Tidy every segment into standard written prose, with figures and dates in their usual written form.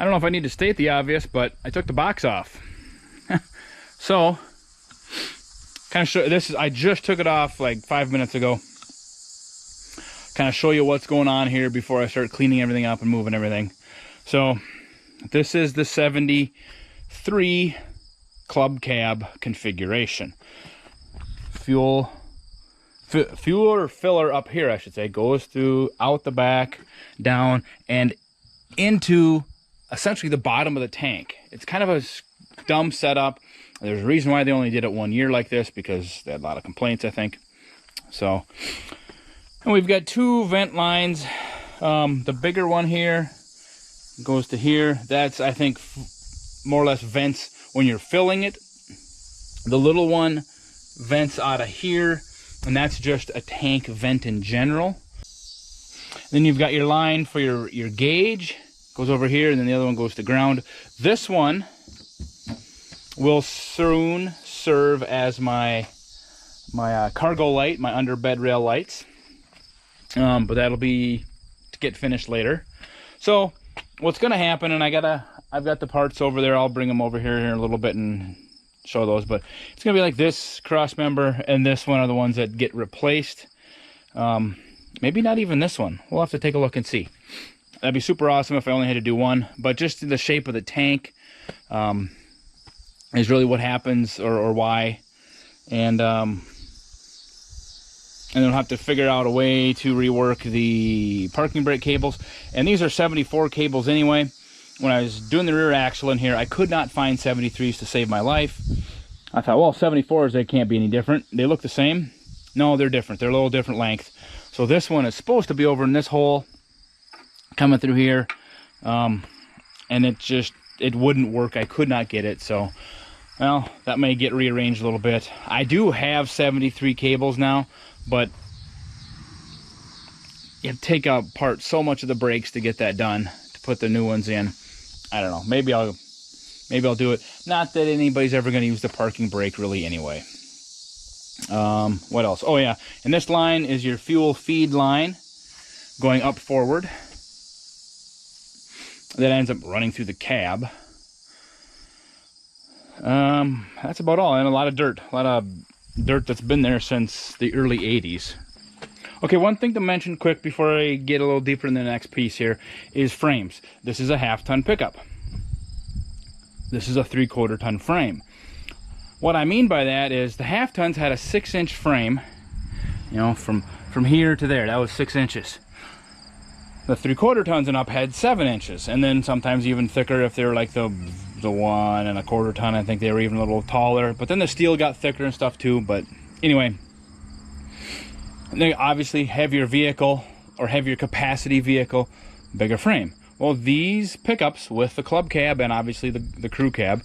I don't know if I need to state the obvious, but I took the box off. So, kind of show this. I just took it off like 5 minutes ago. Kind of show you what's going on here before I start cleaning everything up and moving everything. So, this is the 73 Club Cab configuration. Fuel or filler up here, I should say, goes through out the back, down, and into essentially the bottom of the tank. It's kind of a dumb setup. There's a reason why they only did it 1 year like this, because they had a lot of complaints, I think. So, and we've got two vent lines. The bigger one here goes to here. That's, I think, more or less vents when you're filling it. The little one vents out of here, and that's just a tank vent in general. Then you've got your line for your gauge, goes over here, and then the other one goes to ground. This one will soon serve as my cargo light, my under bed rail lights, but that'll be to get finished later. So what's going to happen, and I've got the parts over there. I'll bring them over here in a little bit and show those, but it's gonna be like this cross member and this one are the ones that get replaced. Maybe not even this one. We'll have to take a look and see. That'd be super awesome if I only had to do one, but just the shape of the tank is really what happens, or why. And then we'll have to figure out a way to rework the parking brake cables, and these are 74 cables anyway. When I was doing the rear axle in here, I could not find 73s to save my life. I thought, well, 74s, they can't be any different. They look the same. No, they're different. They're a little different length. So this one is supposed to be over in this hole, coming through here. And it wouldn't work. I could not get it. So, well, that may get rearranged a little bit. I do have 73 cables now, but you take apart so much of the brakes to get that done, to put the new ones in. I don't know. Maybe I'll do it. Not that anybody's ever going to use the parking brake really anyway. What else? Oh yeah, and this line is your fuel feed line going up forward. That ends up running through the cab. That's about all. And a lot of dirt that's been there since the early 80s. Okay, one thing to mention quick before I get a little deeper in the next piece here is frames. This is a half-ton pickup. This is a 3/4 ton frame. What I mean by that is the half-tons had a 6-inch frame, you know, from here to there. That was 6 inches. The 3/4 tons and up had 7 inches, and then sometimes even thicker if they were like the 1 1/4 ton. I think they were even a little taller, but then the steel got thicker and stuff too. But anyway, they obviously heavier vehicle or heavier capacity vehicle, bigger frame. Well, these pickups with the club cab and obviously the crew cab,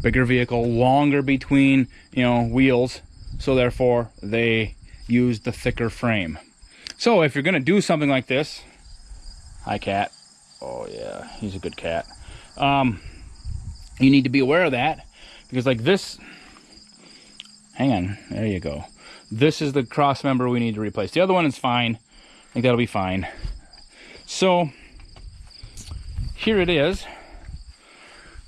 bigger vehicle, longer between, you know, wheels, so therefore they use the thicker frame. So if you're going to do something like this, hi cat, oh yeah, he's a good cat, you need to be aware of that, because like this, hang on, there you go, this is the cross member we need to replace. The other one is fine. I think that'll be fine. So here it is.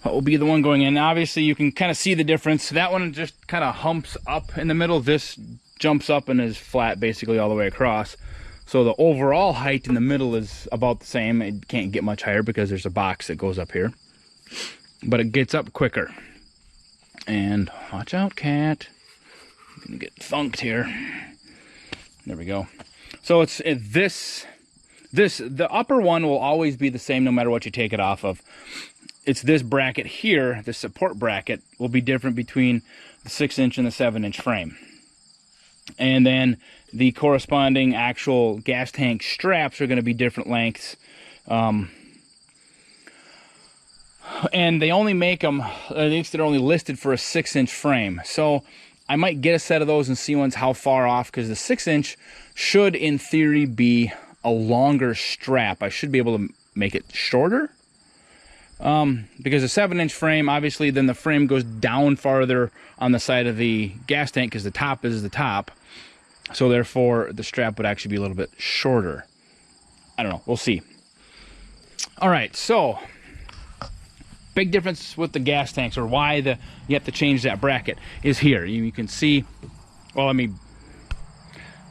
What will be the one going in? Obviously you can kind of see the difference. That one just kind of humps up in the middle. This jumps up and is flat basically all the way across. So the overall height in the middle is about the same. It can't get much higher because there's a box that goes up here, but it gets up quicker. And watch out, cat. You're gonna get thunked here. There we go. So it's the upper one will always be the same no matter what you take it off of. It's this bracket here, the support bracket, will be different between the 6-inch and the 7-inch frame. And then the corresponding actual gas tank straps are going to be different lengths. And they only make them, at least they're only listed for a 6-inch frame. So I might get a set of those and see ones how far off, because the 6-inch should in theory be a longer strap. I should be able to make it shorter. Because a 7-inch frame, obviously then the frame goes down farther on the side of the gas tank because the top is the top. So therefore the strap would actually be a little bit shorter. I don't know, we'll see. All right, so big difference with the gas tanks, or why you have to change that bracket, is here. You can see, well, I mean,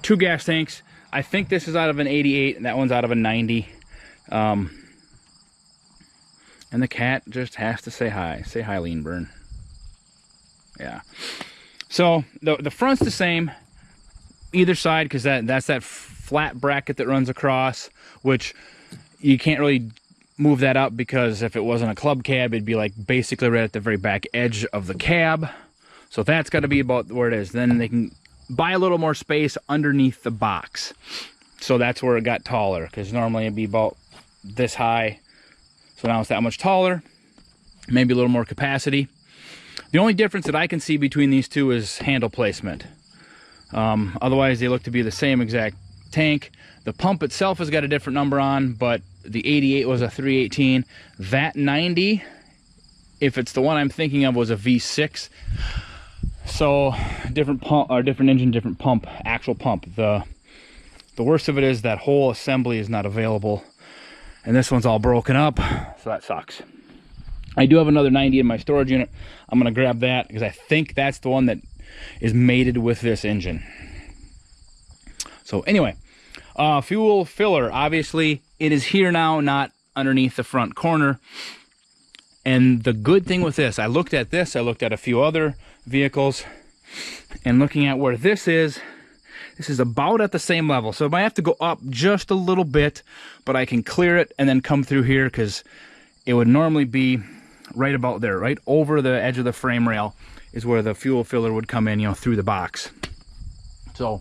2 gas tanks. I think this is out of an 88 and that one's out of a 90. And the cat just has to say hi. Say hi, Lean Burn. Yeah. So the front's the same either side, because that's that flat bracket that runs across, which you can't really move that up, because if it wasn't a club cab, it'd be like basically right at the very back edge of the cab. So that's got to be about where it is. Then they can buy a little more space underneath the box. So that's where it got taller, because normally it'd be about this high. So now it's that much taller, maybe a little more capacity. The only difference that I can see between these two is handle placement. Otherwise, they look to be the same exact tank. The pump itself has got a different number on, but the 88 was a 318. That 90, if it's the one I'm thinking of, was a V6. So different pump, or different engine, different pump, actual pump. The worst of it is that whole assembly is not available, and this one's all broken up, so that sucks. I do have another 90 in my storage unit. I'm gonna grab that because I think that's the one that is mated with this engine. So anyway, fuel filler, obviously it is here now, not underneath the front corner. And the good thing with this, I looked at this, I looked at a few other vehicles, and looking at where this is about at the same level. So I might have to go up just a little bit, but I can clear it and then come through here, because it would normally be right about there, right over the edge of the frame rail is where the fuel filler would come in, you know, through the box. So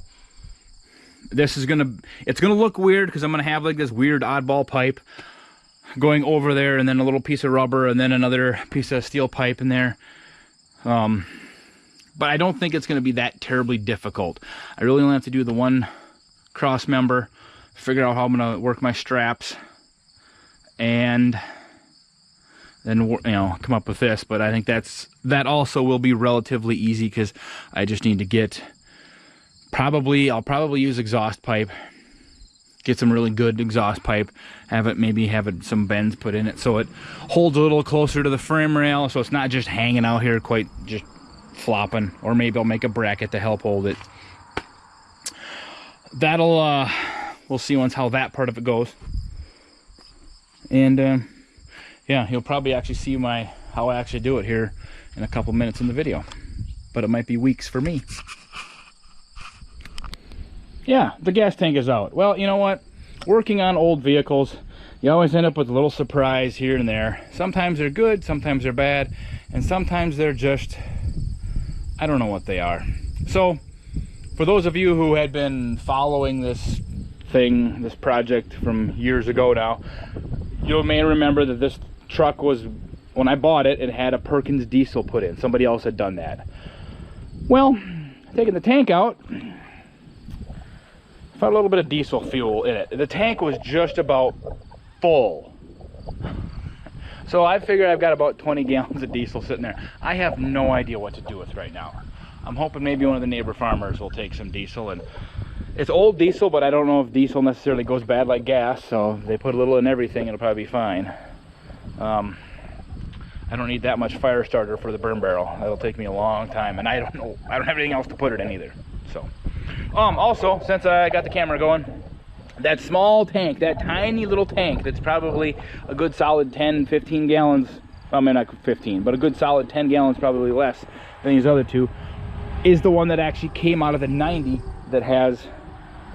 this is it's gonna look weird, because I'm gonna have like this weird oddball pipe going over there, and then a little piece of rubber, and then another piece of steel pipe in there. But I don't think it's gonna be that terribly difficult. I really only have to do the one cross member, figure out how I'm gonna work my straps, and then, you know, come up with this. But I think that also will be relatively easy, because I just need to get I'll probably use exhaust pipe, get some really good exhaust pipe, maybe have some bends put in it so it holds a little closer to the frame rail, so it's not just hanging out here quite just flopping. Or maybe I'll make a bracket to help hold it. That'll we'll see once how that part of it goes. And yeah, you'll probably actually see how I actually do it here in a couple minutes in the video, but it might be weeks for me. Yeah, the gas tank is out. Well, you know what? Working on old vehicles, you always end up with a little surprise here and there. Sometimes they're good, sometimes they're bad, and sometimes they're just, I don't know what they are. So, for those of you who had been following this project from years ago now, you may remember that this truck was, when I bought it, it had a Perkins diesel put in. Somebody else had done that. Well, taking the tank out, found a little bit of diesel fuel in it. The tank was just about full. So I figured I've got about 20 gallons of diesel sitting there. I have no idea what to do with right now. I'm hoping maybe one of the neighbor farmers will take some diesel. And it's old diesel, but I don't know if diesel necessarily goes bad like gas, so they put a little in everything, it'll probably be fine. I don't need that much fire starter for the burn barrel. That'll take me a long time, and I don't have anything else to put it in either. So also, since I got the camera going, that small tank, that tiny little tank that's probably a good solid 10-15 gallons, I mean not 15, but a good solid 10 gallons, probably less than these other two, is the one that actually came out of the 90 that has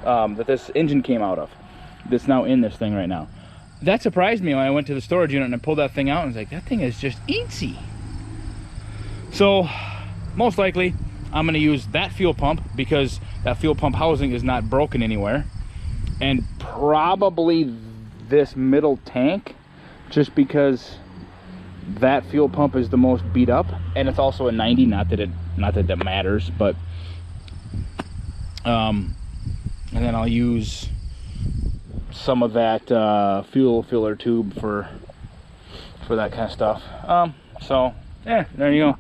that this engine came out of, that's now in this thing right now. That surprised me when I went to the storage unit and I pulled that thing out, and I was like, that thing is just easy. So most likely I'm going to use that fuel pump, because that fuel pump housing is not broken anywhere, and probably this middle tank, just because that fuel pump is the most beat up, and it's also a 90. Not that that matters, but and then I'll use some of that fuel filler tube for that kind of stuff. So yeah, there you go.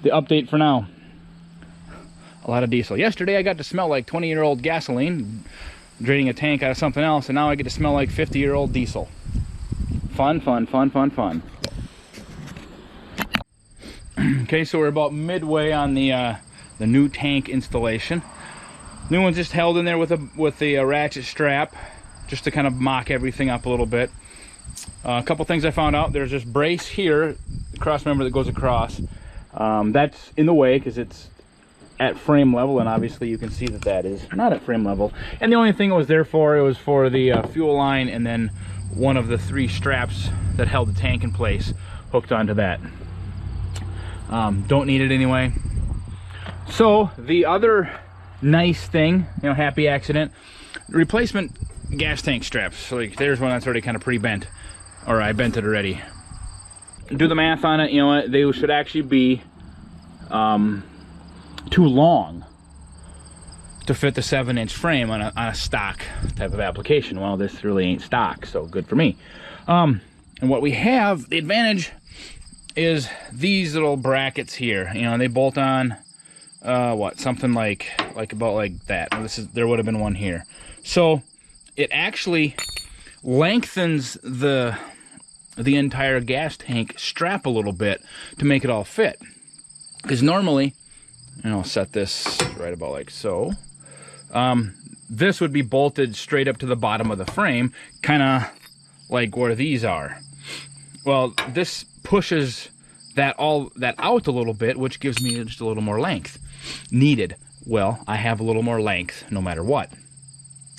The update for now. A lot of diesel. Yesterday I got to smell like 20-year-old gasoline, draining a tank out of something else, and now I get to smell like 50-year-old diesel. Fun, fun, fun, fun, fun. Okay, so we're about midway on the new tank installation. New one's just held in there with the ratchet strap, just to kind of mock everything up a little bit. A couple things I found out: there's this brace here, cross member that goes across. That's in the way because it's at frame level, and obviously you can see that that is not at frame level. And the only thing it was there for, it was for the fuel line, and then one of the 3 straps that held the tank in place hooked onto that. Don't need it anyway. So the other nice thing, you know, happy accident, replacement gas tank straps. So like, there's one that's already kind of pre-bent, or I bent it already. Do the math on it, you know, they should actually be too long to fit the 7-inch frame on a stock type of application. Well, this really ain't stock, so good for me. And what we have, the advantage is these little brackets here. You know, they bolt on what, something like about like that. There would have been one here. So it actually lengthens the entire gas tank strap a little bit to make it all fit. Because normally, and I'll set this right about like so, this would be bolted straight up to the bottom of the frame, kind of like where these are. Well, this pushes that out a little bit, which gives me just a little more length needed. Well, I have a little more length no matter what.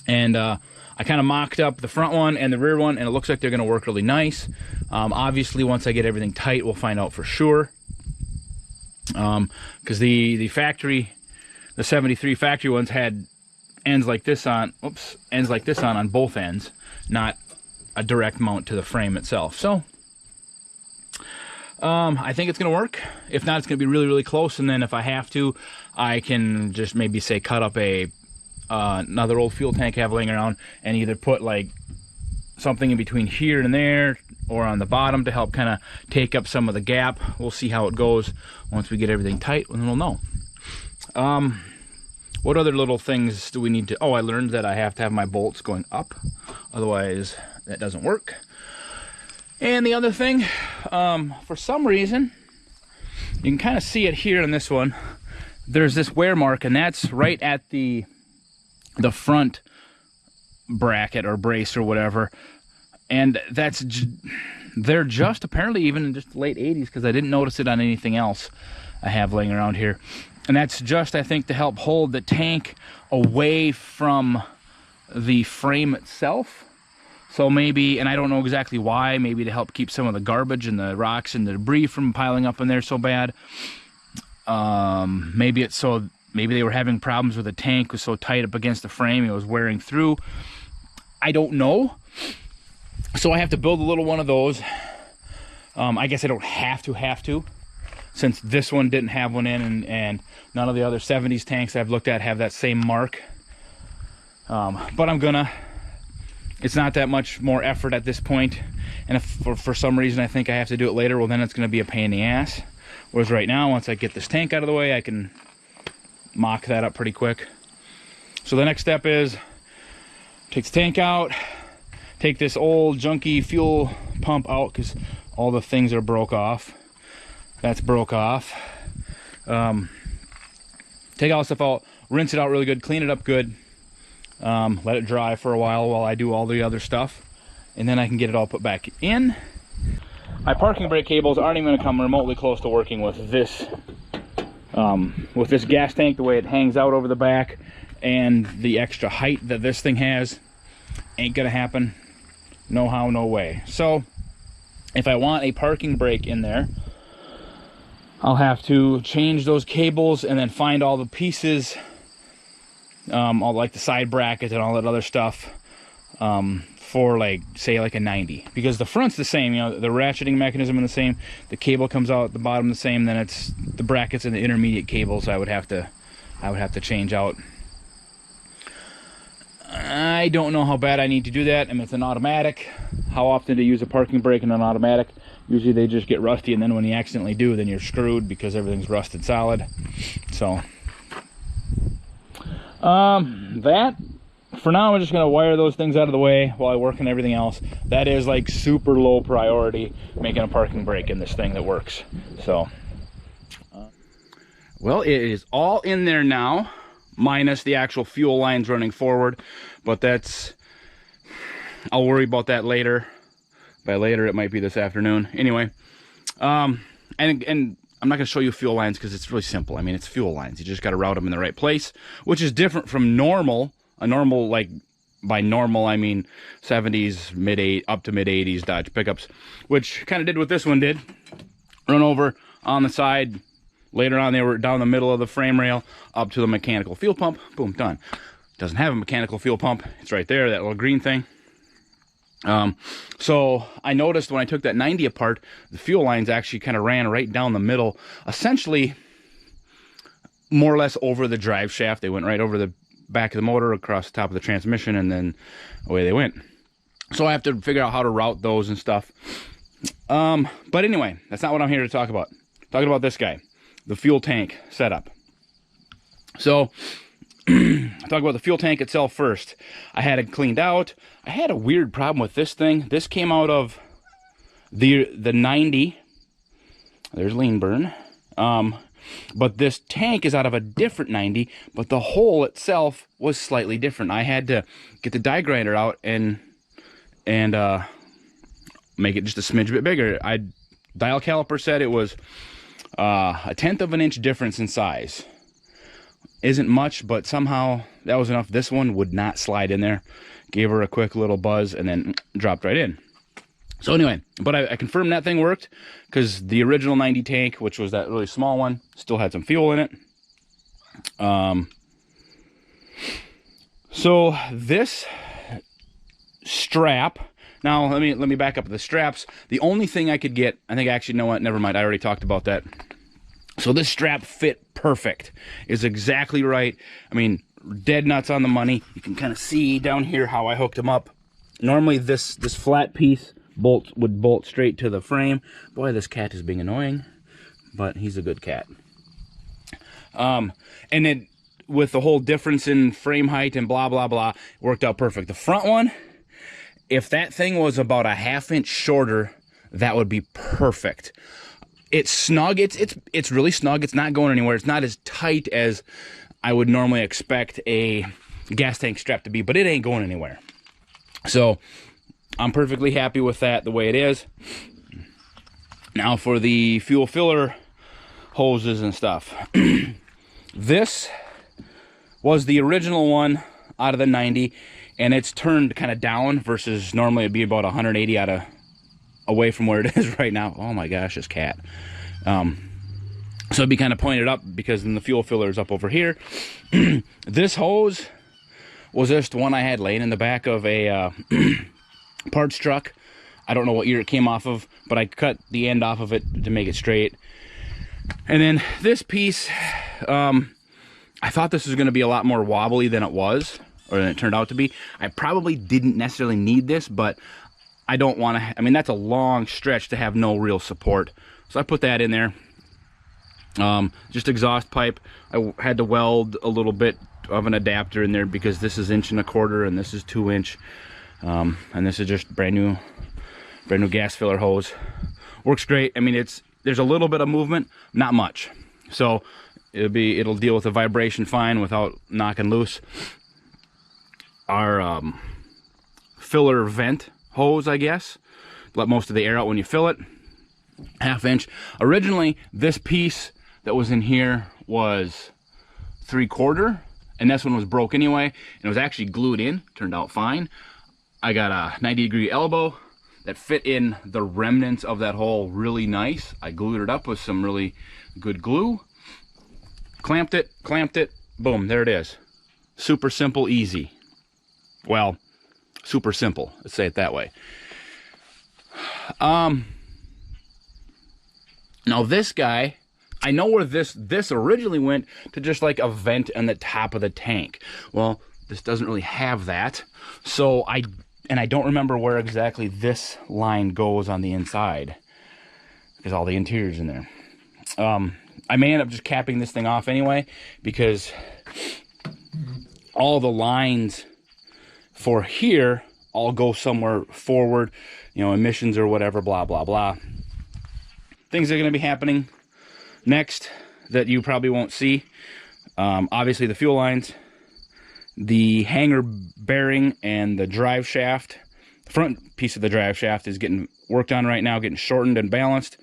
And I kind of mocked up the front one and the rear one, and it looks like they're going to work really nice. Obviously, once I get everything tight, we'll find out for sure. Because the factory, the 73 factory ones had ends like this on both ends, not a direct mount to the frame itself. So I think it's gonna work. If not, it's gonna be really, really close. And then if I have to, I can just maybe say cut up another old fuel tank I have laying around and either put like something in between here and there, or on the bottom to help kind of take up some of the gap. We'll see how it goes once we get everything tight, and then we'll know. What other little things do we need to... Oh, I learned that I have to have my bolts going up, otherwise that doesn't work. And the other thing, for some reason, you can kind of see it here in this one, there's this wear mark, and that's right at the front bracket or brace or whatever. And they're just apparently even in just the late 80s, because I didn't notice it on anything else I have laying around here. And that's just, I think, to help hold the tank away from the frame itself. So maybe, and I don't know exactly why, maybe to help keep some of the garbage and the rocks and the debris from piling up in there so bad. Maybe they were having problems with the tank was so tight up against the frame, it was wearing through. I don't know. So I have to build a little one of those. I guess I don't have to, since this one didn't have one in, and none of the other 70s tanks I've looked at have that same mark. But I'm gonna. It's not that much more effort at this point, and if for some reason I think I have to do it later, well, then it's gonna be a pain in the ass. Whereas right now, once I get this tank out of the way, I can mock that up pretty quick. So the next step is take the tank out, take this old junky fuel pump out, because all the things are broke off. That's broke off. Take all the stuff out, rinse it out really good, clean it up good, let it dry for a while I do all the other stuff, and then I can get it all put back in. My parking brake cables aren't even going to come remotely close to working with this gas tank, the way it hangs out over the back, and the extra height that this thing has. Ain't gonna happen. No how, no way. So if I want a parking brake in there, I'll have to change those cables and then find all the pieces, all like the side bracket and all that other stuff, for like, say like a 90, because the front's the same, you know, the ratcheting mechanism is the same, the cable comes out at the bottom the same, then it's the brackets and the intermediate cables I would have to change out. I don't know how bad I need to do that. I mean, it's an automatic. How often to use a parking brake in an automatic? Usually they just get rusty, and then when you accidentally do, then you're screwed because everything's rusted solid. So that, for now, I'm just gonna wire those things out of the way while I work on everything else. That is like super low priority, making a parking brake in this thing that works. So Well, it is all in there now, minus the actual fuel lines running forward, but that's, I'll worry about that later. By later, it might be this afternoon. Anyway, and I'm not going to show you fuel lines because it's really simple. I mean, it's fuel lines. You just got to route them in the right place, which is different from normal. A normal, like, by normal, I mean 70s, up to mid-80s Dodge pickups, which kind of did what this one did. Run over on the side. Later on, they were down the middle of the frame rail, up to the mechanical fuel pump. Boom, done. Doesn't have a mechanical fuel pump. It's right there, that little green thing. So I noticed when I took that 90 apart, the fuel lines actually kind of ran right down the middle, essentially more or less over the drive shaft. They went right over the back of the motor, across the top of the transmission, and then away they went. So I have to figure out how to route those and stuff. But anyway, that's not what I'm here to talk about. I'm talking about this guy, the fuel tank setup. So I'll talk about the fuel tank itself first. I had it cleaned out. I had a weird problem with this thing. This came out of the 90. There's lean burn. But this tank is out of a different 90, but the hole itself was slightly different. I had to get the die grinder out and make it just a smidge bit bigger. Dial caliper said it was a 1/10 of an inch difference in size. Isn't much, but somehow that was enough. This one would not slide in there. Gave her a quick little buzz and then dropped right in. So anyway, but I confirmed that thing worked because the original 90 tank, which was that really small one, still had some fuel in it. So this strap, now let me back up the straps. The only thing I could get, I think actually, you know what, never mind, I already talked about that. So this strap fit perfect. Is exactly right. I mean, dead nuts on the money. You can kind of see down here how I hooked them up. Normally this flat piece would bolt straight to the frame. Boy, this cat is being annoying, but he's a good cat. And then with the whole difference in frame height and blah blah blah, worked out perfect. The front one, if that thing was about a 1/2 inch shorter, that would be perfect. It's snug. It's really snug. It's not going anywhere. It's not as tight as I would normally expect a gas tank strap to be, but it ain't going anywhere. So I'm perfectly happy with that the way it is. Now for the fuel filler hoses and stuff. This was the original one out of the 90, and it's turned kind of down versus normally it'd be about 180 away from where it is right now. Oh my gosh, this cat. So it'd be kind of pointed up because then the fuel filler is up over here. This hose was just one I had laying in the back of a parts truck. I don't know what year it came off of, but I cut the end off of it to make it straight. And then this piece, I thought this was going to be a lot more wobbly than it was, or than it turned out to be. I probably didn't necessarily need this, but I don't want to, I mean, that's a long stretch to have no real support. So I put that in there. Just exhaust pipe. I had to weld a little bit of an adapter in there because this is 1.25 inch and this is 2 inch. And this is just brand new gas filler hose. Works great. I mean, there's a little bit of movement, not much. So it'll deal with the vibration fine without knocking loose. Our filler vent hose, I guess, let most of the air out when you fill it. 1/2 inch. Originally, this piece that was in here was 3/4, and this one was broke anyway, and it was actually glued in. Turned out fine. I got a 90-degree elbow that fit in the remnants of that hole really nice. I glued it up with some really good glue. Clamped it, boom, there it is. Super simple, easy. Well, super simple, let's say it that way. Now this guy, I know where this originally went to just like a vent in the top of the tank. Well, this doesn't really have that. So I don't remember where exactly this line goes on the inside because all the interior's in there. I may end up just capping this thing off anyway because all the lines for here all go somewhere forward, you know, emissions or whatever, blah, blah, blah. Things are going to be happening next. that you probably won't see. Obviously the fuel lines, the hanger bearing, and the drive shaft. The front piece of the drive shaft is getting worked on right now, getting shortened and balanced.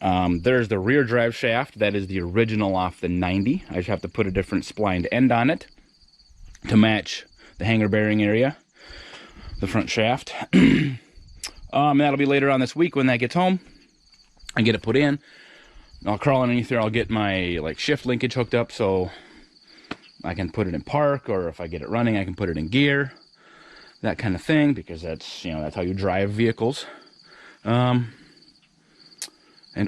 There's the rear drive shaft. That is the original off the 90. I just have to put a different splined end on it to match the hanger bearing area, the front shaft. That'll be later on this week when that gets home. I get it put in. I'll crawl underneath there. I'll get my like shift linkage hooked up so I can put it in park, or if I get it running, I can put it in gear, that kind of thing, because that's, you know, that's how you drive vehicles. And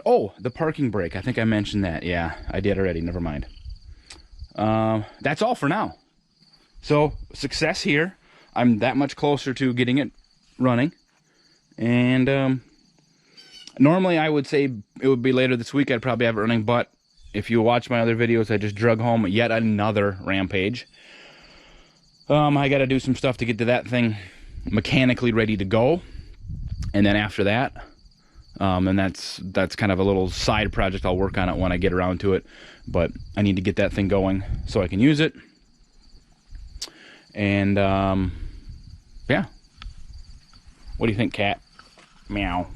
oh, the parking brake. I think I mentioned that. Yeah, I did already. Never mind. That's all for now. So success here. I'm that much closer to getting it running. And normally I would say it would be later this week. I'd probably have it running, but if you watch my other videos, I just drug home yet another Rampage. I got to do some stuff to get to that thing mechanically ready to go. And then after that, and that's kind of a little side project. I'll work on it when I get around to it. But I need to get that thing going so I can use it. And yeah. What do you think, cat? Meow.